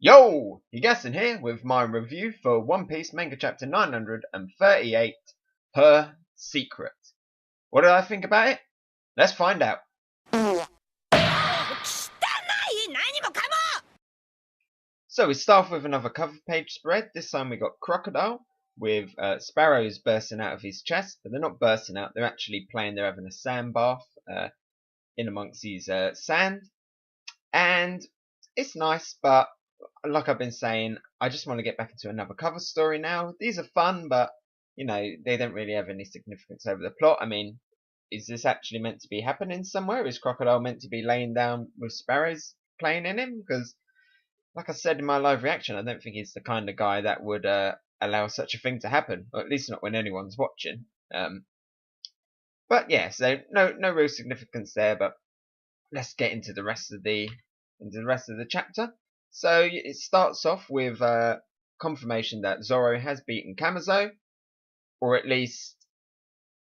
Yo! Hegassen here with my review for One Piece Manga chapter 938, Her Secret. What did I think about it? Let's find out. So we start off with another cover page spread. This time we got Crocodile with sparrows bursting out of his chest, but they're not bursting out, they're actually playing, they're having a sand bath in amongst his sand. And it's nice, but like I've been saying, I just want to get back into another cover story now. These are fun, but you know, they don't really have any significance over the plot. I mean, is this actually meant to be happening somewhere? Is Crocodile meant to be laying down with sparrows playing in him? Because, like I said in my live reaction, I don't think he's the kind of guy that would allow such a thing to happen, or at least not when anyone's watching. But yeah, so no real significance there. But let's get into the rest of the chapter. So it starts off with confirmation that Zoro has beaten Kamazou, or at least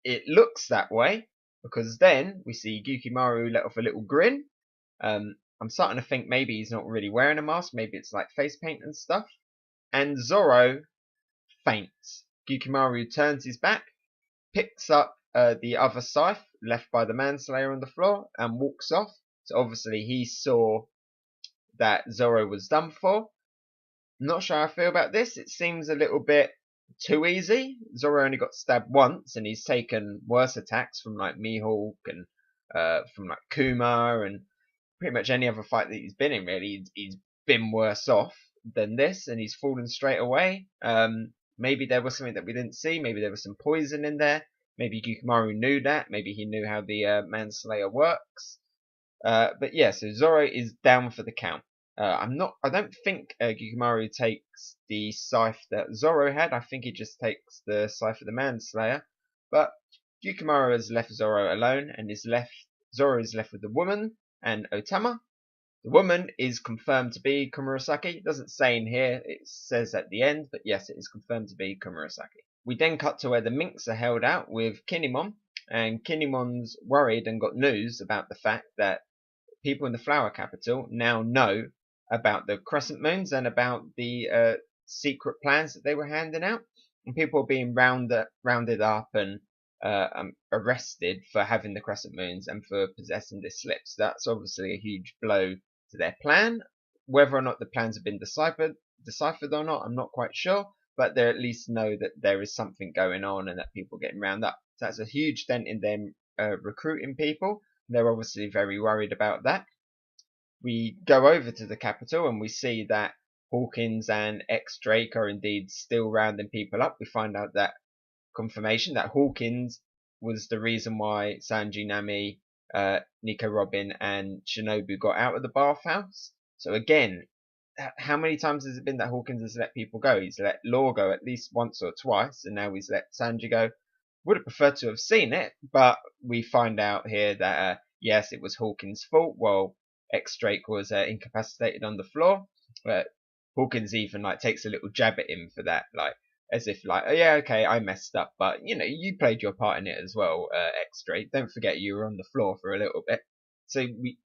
it looks that way, because then we see Gyukimaru let off a little grin. I'm starting to think maybe he's not really wearing a mask, maybe it's like face paint and stuff. And Zoro faints. Gyukimaru turns his back, picks up the other scythe left by the manslayer on the floor, and walks off. So obviously he saw that Zoro was done for. Not sure how I feel about this. It seems a little bit too easy. Zoro only got stabbed once, and he's taken worse attacks from like Mihawk and from like Kuma and pretty much any other fight that he's been in. Really, he's been worse off than this, and he's fallen straight away. Maybe there was something that we didn't see. Maybe there was some poison in there. Maybe Gyukimaru knew that. Maybe he knew how the manslayer works. But yeah, so Zoro is down for the count. I don't think Gyukimaru takes the scythe that Zoro had. I think he just takes the scythe of the manslayer. But Gyukimaru has left Zoro alone, and Zoro is left with the woman and Otama. The woman is confirmed to be Komurasaki. It doesn't say in here, it says at the end, but yes, it is confirmed to be Komurasaki. We then cut to where the minks are held out with Kinemon, and Kinemon's worried and got news about the fact that people in the flower capital now know about the crescent moons and about the secret plans that they were handing out, and people are being rounded up and arrested for having the crescent moons and for possessing this slip. So that's obviously a huge blow to their plan. Whether or not the plans have been deciphered or not, I'm not quite sure, but they at least know that there is something going on and that people are getting rounded up. So that's a huge dent in them recruiting people. They're obviously very worried about that. We go over to the capital and we see that Hawkins and X-Drake are indeed still rounding people up. We find out that confirmation that Hawkins was the reason why Sanji, Nami, Nico Robin and Shinobu got out of the bathhouse. So again, how many times has it been that Hawkins has let people go? He's let Law go at least once or twice, and now he's let Sanji go. Would have preferred to have seen it, but we find out here that yes, it was Hawkins' fault. Well, X-Drake was incapacitated on the floor, but Hawkins even like takes a little jab at him for that, like as if like, oh yeah, okay, I messed up, but you know, you played your part in it as well, X-Drake. Don't forget you were on the floor for a little bit. So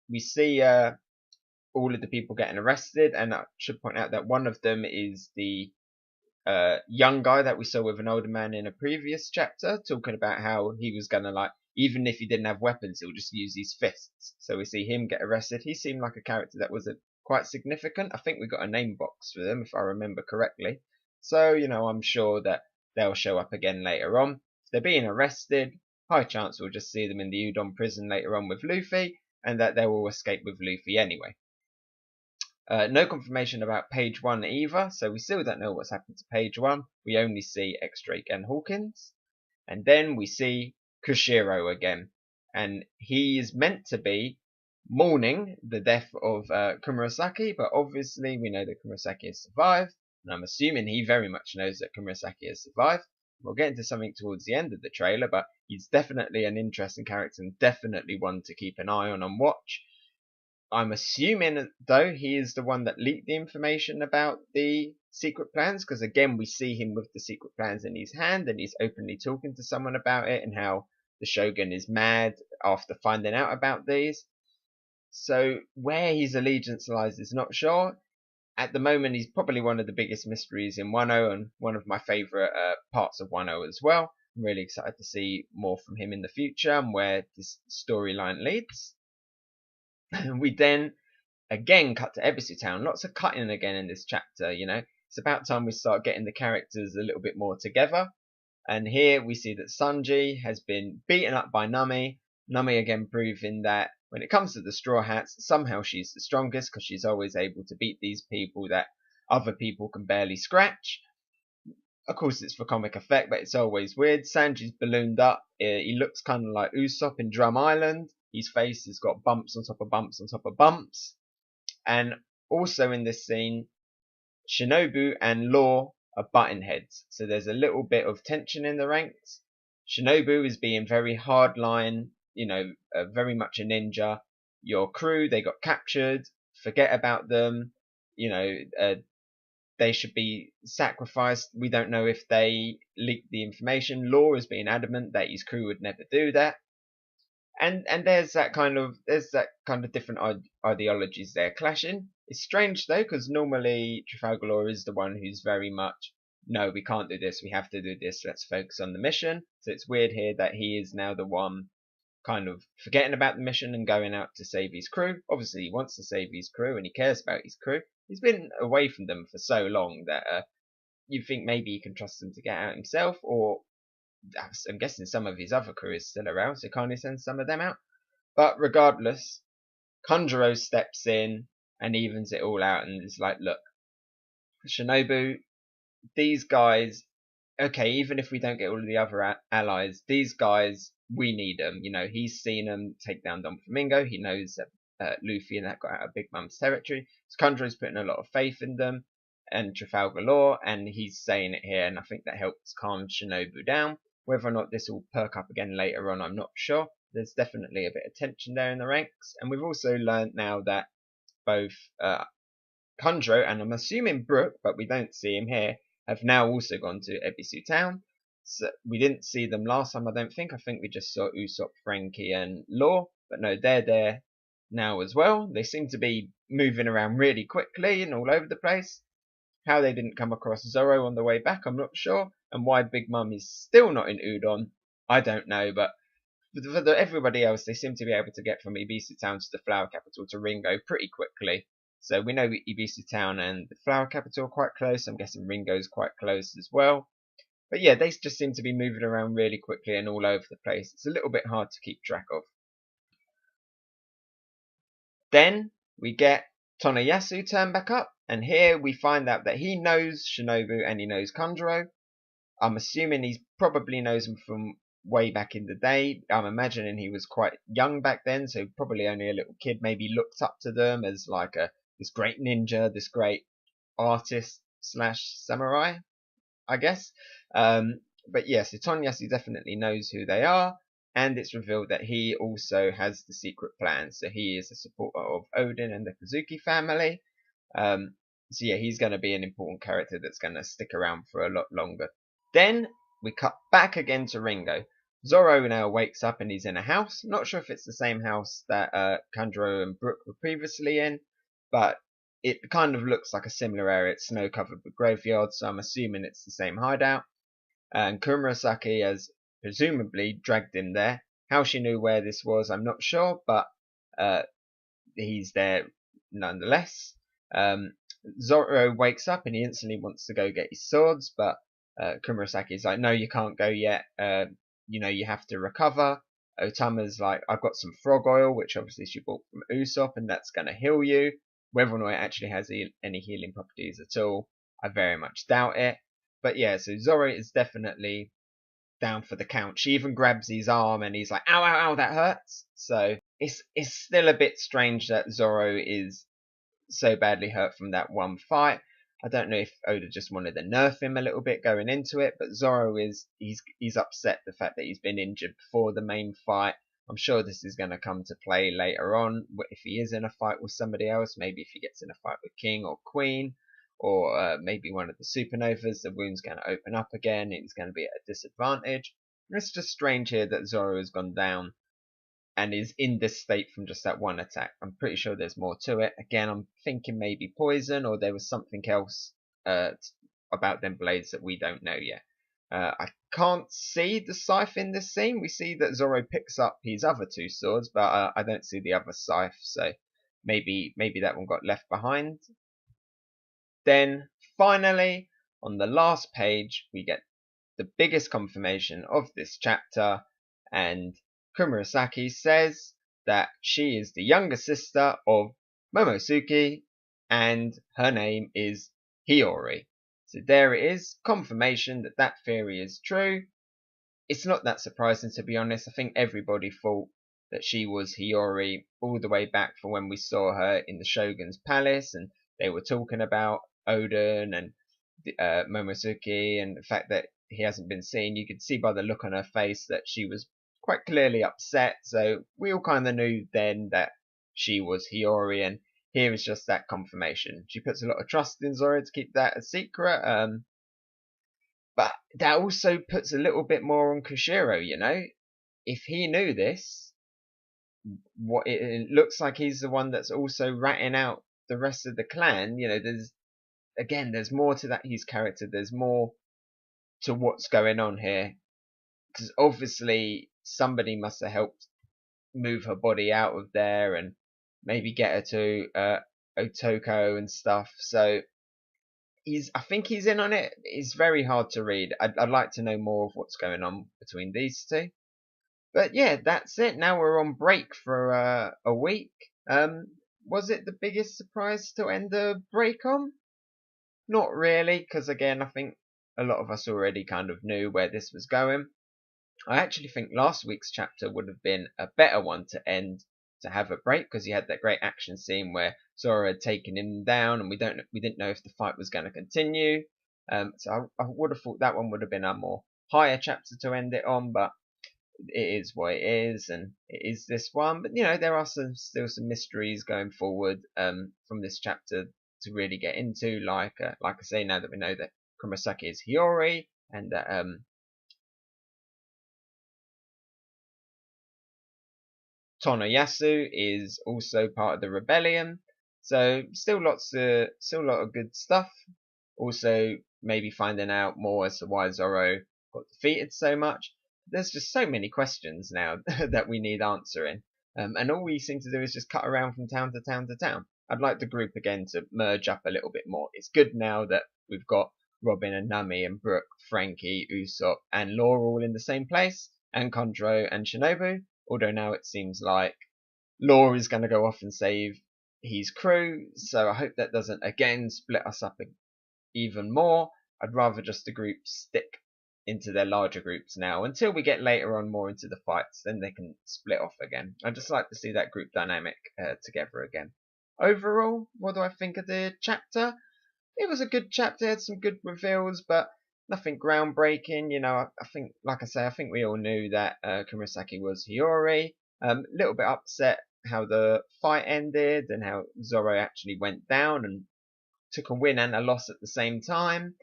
we see all of the people getting arrested, and I should point out that one of them is the young guy that we saw with an older man in a previous chapter, talking about how he was gonna like, even if he didn't have weapons, he'll just use his fists. So we see him get arrested. He seemed like a character that was quite significant. I think we got a name box for them, if I remember correctly. So, you know, I'm sure that they'll show up again later on. If they're being arrested, high chance we'll just see them in the Udon prison later on with Luffy, and that they will escape with Luffy anyway. No confirmation about page 1 either, so we still don't know what's happened to page 1. We only see X-Drake and Hawkins. And then we see Kushiro again. And he is meant to be mourning the death of Komurasaki, but obviously we know that Komurasaki has survived. And I'm assuming he very much knows that Komurasaki has survived. We'll get into something towards the end of the trailer, but he's definitely an interesting character and definitely one to keep an eye on and watch. I'm assuming, though, he is the one that leaked the information about the secret plans, because again, we see him with the secret plans in his hand, and he's openly talking to someone about it, and how the Shogun is mad after finding out about these. So where his allegiance lies is not sure. At the moment, he's probably one of the biggest mysteries in Wano and one of my favourite parts of Wano as well. I'm really excited to see more from him in the future and where this storyline leads. We then again cut to Ebisu Town. Lots of cutting again in this chapter, you know. It's about time we start getting the characters a little bit more together. And here we see that Sanji has been beaten up by Nami. Nami again proving that when it comes to the Straw Hats, somehow she's the strongest because she's always able to beat these people that other people can barely scratch. Of course, it's for comic effect, but it's always weird. Sanji's ballooned up. He looks kind of like Usopp in Drum Island. His face has got bumps on top of bumps on top of bumps. And also in this scene, Shinobu and Law are butting heads. So there's a little bit of tension in the ranks. Shinobu is being very hardline, you know, very much a ninja. Your crew, they got captured. Forget about them. You know, they should be sacrificed. We don't know if they leaked the information. Law is being adamant that his crew would never do that. And there's that kind of different ideologies there clashing. It's strange though, because normally Trafalgar Law is the one who's very much, no, we can't do this, we have to do this, let's focus on the mission. So it's weird here that he is now the one kind of forgetting about the mission and going out to save his crew. Obviously he wants to save his crew and he cares about his crew. He's been away from them for so long that you think maybe he can trust them to get out himself, or I'm guessing some of his other crew is still around, so can't he send some of them out? But regardless, Kanjuro steps in and evens it all out and is like, look, Shinobu, these guys, okay, even if we don't get all of the other allies, these guys, we need them. You know, he's seen them take down Don Flamingo. He knows that Luffy and that got out of Big Mom's territory. So Kanjuro's putting a lot of faith in them and Trafalgar Law, and he's saying it here, and I think that helps calm Shinobu down. Whether or not this will perk up again later on, I'm not sure. There's definitely a bit of tension there in the ranks. And we've also learned now that both Kanjuro and I'm assuming Brook, but we don't see him here, have now also gone to Ebisu Town. So we didn't see them last time, I don't think. I think we just saw Usopp, Frankie and Law. But no, they're there now as well. They seem to be moving around really quickly and all over the place. How they didn't come across Zoro on the way back, I'm not sure. And why Big Mum is still not in Udon, I don't know. But for everybody else, they seem to be able to get from Ebisu Town to the flower capital to Ringo pretty quickly. So we know Ebisu Town and the flower capital are quite close. I'm guessing Ringo's quite close as well. But yeah, they just seem to be moving around really quickly and all over the place. It's a little bit hard to keep track of. Then we get Tonoyasu turn back up. And here we find out that he knows Shinobu and he knows Kanjuro. I'm assuming he probably knows them from way back in the day. I'm imagining he was quite young back then, so probably only a little kid. Maybe looked up to them as like this great ninja, this great artist slash samurai, I guess. But yes, Tonoyasu definitely knows who they are, and it's revealed that he also has the secret plan. So he is a supporter of Odin and the Kozuki family. So yeah, he's going to be an important character that's going to stick around for a lot longer. Then we cut back again to Ringo. Zoro now wakes up and he's in a house. Not sure if it's the same house that Kanjuro and Brook were previously in, but it kind of looks like a similar area. It's snow covered with graveyards, so I'm assuming it's the same hideout. And Komurasaki has presumably dragged him there. How she knew where this was, I'm not sure, but he's there nonetheless. Zoro wakes up and he instantly wants to go get his swords, but Komurasaki is like, no, you can't go yet. You know, you have to recover. Otama's like, I've got some frog oil, which obviously she bought from Usopp, and that's going to heal you. Whether or not it actually has any healing properties at all, I very much doubt it. But yeah, so Zoro is definitely down for the count. She even grabs his arm and he's like, ow, ow, ow, that hurts. So it's still a bit strange that Zoro is so badly hurt from that one fight. I don't know if Oda just wanted to nerf him a little bit going into it, but Zoro he's upset the fact that he's been injured before the main fight. I'm sure this is going to come to play later on if he is in a fight with somebody else. Maybe if he gets in a fight with King or Queen, or maybe one of the supernovas, the wound's going to open up again. He's going to be at a disadvantage. It's just strange here that Zoro has gone down. and is in this state from just that one attack. I'm pretty sure there's more to it. Again, I'm thinking maybe poison, or there was something else about them blades that we don't know yet. I can't see the scythe in this scene. We see that Zoro picks up his other two swords, but I don't see the other scythe, so maybe that one got left behind. Then finally, on the last page, we get the biggest confirmation of this chapter, and Komurasaki says that she is the younger sister of Momosuke, and her name is Hiyori. So there it is, confirmation that that theory is true. It's not that surprising, to be honest. I think everybody thought that she was Hiyori all the way back from when we saw her in the Shogun's palace, and they were talking about Oden and Momosuke, and the fact that he hasn't been seen. You could see by the look on her face that she was quite clearly upset. So we all kind of knew then that she was Hiyori, and here is just that confirmation. She puts a lot of trust in Zoro to keep that a secret, but that also puts a little bit more on Kushiro, you know. If he knew this, what it looks like he's the one that's also ratting out the rest of the clan. You know, there's more to that his character. There's more to what's going on here, because obviously somebody must have helped move her body out of there and maybe get her to Otoko and stuff. So I think he's in on it. It's very hard to read. I'd like to know more of what's going on between these two. But yeah, that's it. Now we're on break for a week. Was it the biggest surprise to end the break on? Not really, because again, I think a lot of us already kind of knew where this was going. I actually think last week's chapter would have been a better one to end, to have a break, because he had that great action scene where Zoro had taken him down, and we didn't know if the fight was going to continue. So I would have thought that one would have been a more higher chapter to end it on, but it is what it is, and it is this one. But you know, there are still some mysteries going forward from this chapter to really get into. Like I say, now that we know that Komurasaki is Hiyori, and that Tonoyasu is also part of the rebellion. So still a lot of good stuff. Also, maybe finding out more as to why Zoro got defeated so much. There's just so many questions now that we need answering. And all we seem to do is just cut around from town to town to town. I'd like the group again to merge up a little bit more. It's good now that we've got Robin and Nami and Brooke, Frankie, Usopp and Law all in the same place, and Kondro and Shinobu. Although now it seems like Law is going to go off and save his crew, so I hope that doesn't again split us up even more. I'd rather just the groups stick into their larger groups now until we get later on more into the fights, then they can split off again. I'd just like to see that group dynamic together again. Overall, what do I think of the chapter? It was a good chapter, had some good reveals, but nothing groundbreaking. You know, I think, like I say, I think we all knew that Komurasaki was Hiyori. A little bit upset how the fight ended and how Zoro actually went down and took a win and a loss at the same time.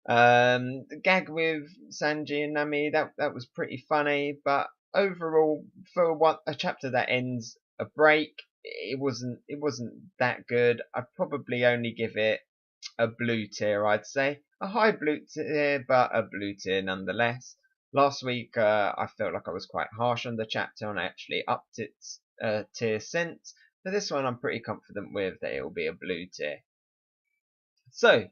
The gag with Sanji and Nami, that was pretty funny, but overall, for a chapter that ends a break, it wasn't that good. I'd probably only give it a blue tier, I'd say. A high blue tier, but a blue tier nonetheless. Last week, I felt like I was quite harsh on the chapter, and I actually upped its tier since. For this one, I'm pretty confident with that it will be a blue tier. So,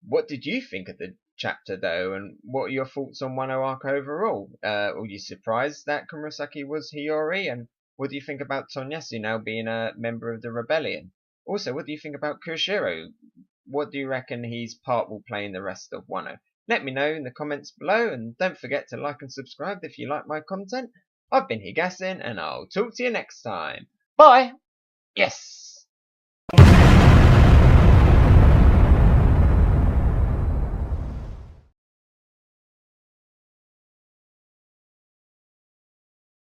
what did you think of the chapter, though, and what are your thoughts on Wano arc overall? Were you surprised that Komurasaki was Hiyori, and what do you think about Tonoyasu now being a member of the rebellion? Also, what do you think about Kushiro? What do you reckon his part will play in the rest of Wano? Let me know in the comments below, and don't forget to like and subscribe if you like my content. I've been Hegassen, and I'll talk to you next time. Bye! Yes!